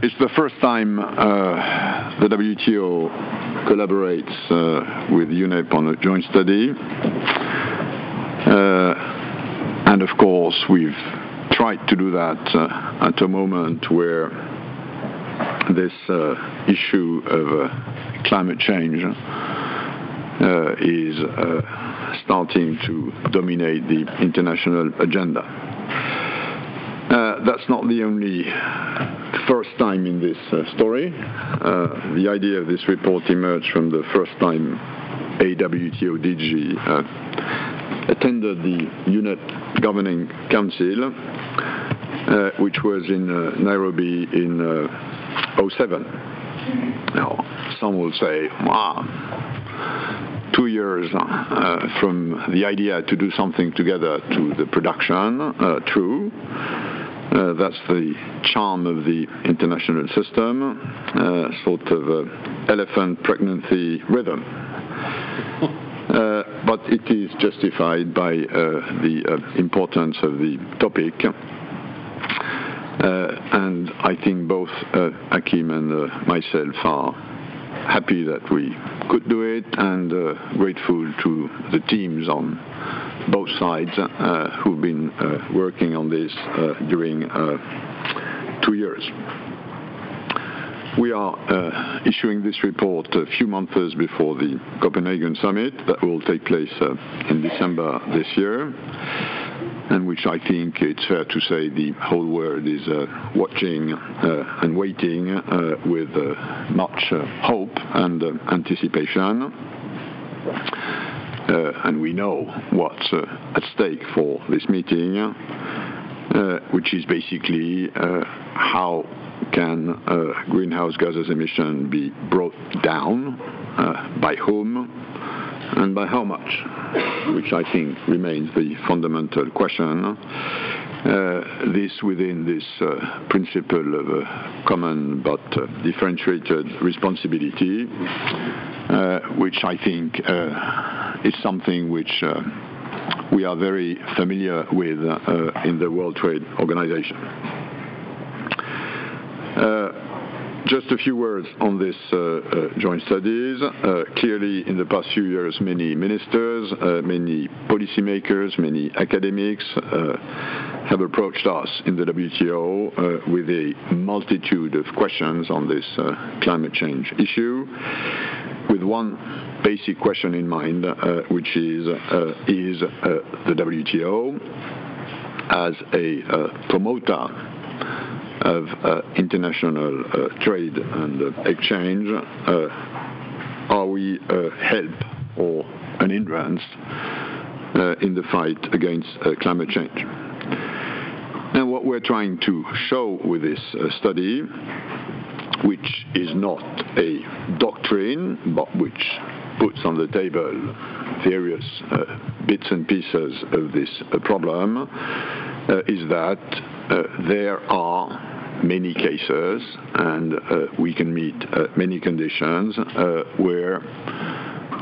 It's the first time the WTO collaborates with UNEP on a joint study. And of course, we've tried to do that at a moment where this issue of climate change is starting to dominate the international agenda. That's not the only first time in this story. The idea of this report emerged from the first time a WTO DG attended the UNEP Governing Council, which was in Nairobi in 2007. Now, some will say, wow, 2 years from the idea to do something together to the production. True. That's the charm of the international system, sort of elephant pregnancy rhythm. But it is justified by the importance of the topic. And I think both Hakim and myself are happy that we could do it, and grateful to the teams on both sides who've been working on this during 2 years. We are issuing this report a few months before the Copenhagen summit that will take place in December this year, and which I think it's fair to say the whole world is watching and waiting with much hope and anticipation. And we know what's at stake for this meeting, which is basically how can greenhouse gases emission be brought down, by whom, and by how much, which I think remains the fundamental question. This within this principle of a common but differentiated responsibility, which I think is something which we are very familiar with in the World Trade Organization. Just a few words on this joint studies. Clearly, in the past few years, many ministers, many policymakers, many academics have approached us in the WTO with a multitude of questions on this climate change issue, with one basic question in mind, which is the WTO as a promoter of international trade and exchange, are we a help or an hindrance in the fight against climate change? And what we're trying to show with this study, which is not a doctrine, but which puts on the table various bits and pieces of this problem, is that there are many cases, and we can meet many conditions where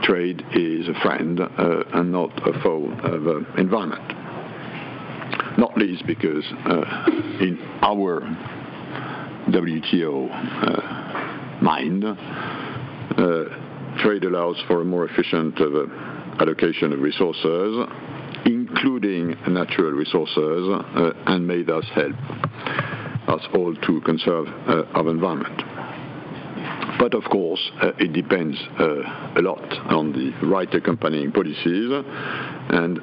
trade is a friend and not a foe of environment. Not least because in our WTO mind, trade allows for a more efficient allocation of resources, including natural resources, and may thus help us all to conserve our environment. But of course, it depends a lot on the right accompanying policies, and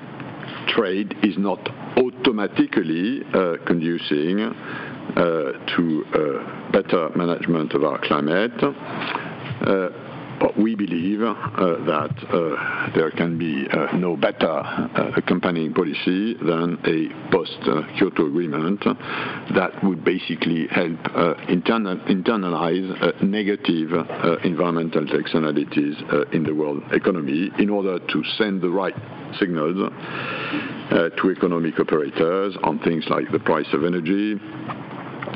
trade is not automatically conducing to better management of our climate. But we believe that there can be no better accompanying policy than a post-Kyoto agreement that would basically help internalize negative environmental externalities in the world economy in order to send the right signals to economic operators on things like the price of energy,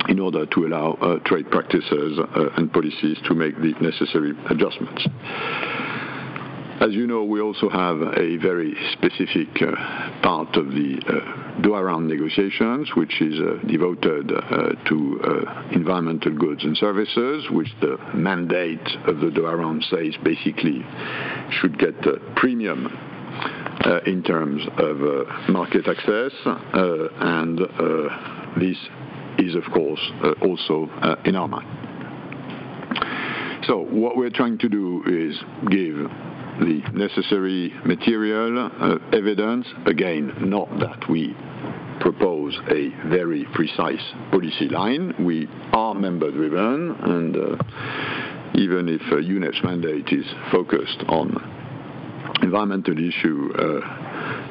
in order to allow trade practices and policies to make the necessary adjustments. As you know, we also have a very specific part of the Doha round negotiations, which is devoted to environmental goods and services, which the mandate of the Doha round says basically should get a premium in terms of market access, and this is, of course, also in our mind. So what we're trying to do is give the necessary material, evidence, again, not that we propose a very precise policy line. We are member-driven, and even if UNEP's mandate is focused on environmental issue,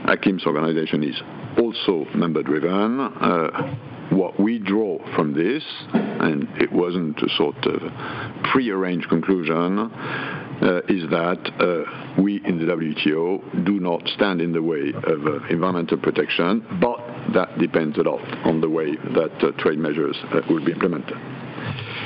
Akim's organization is also member-driven. What we draw from this, and it wasn't a sort of prearranged conclusion, is that we in the WTO do not stand in the way of environmental protection, but that depends a lot on the way that trade measures will be implemented.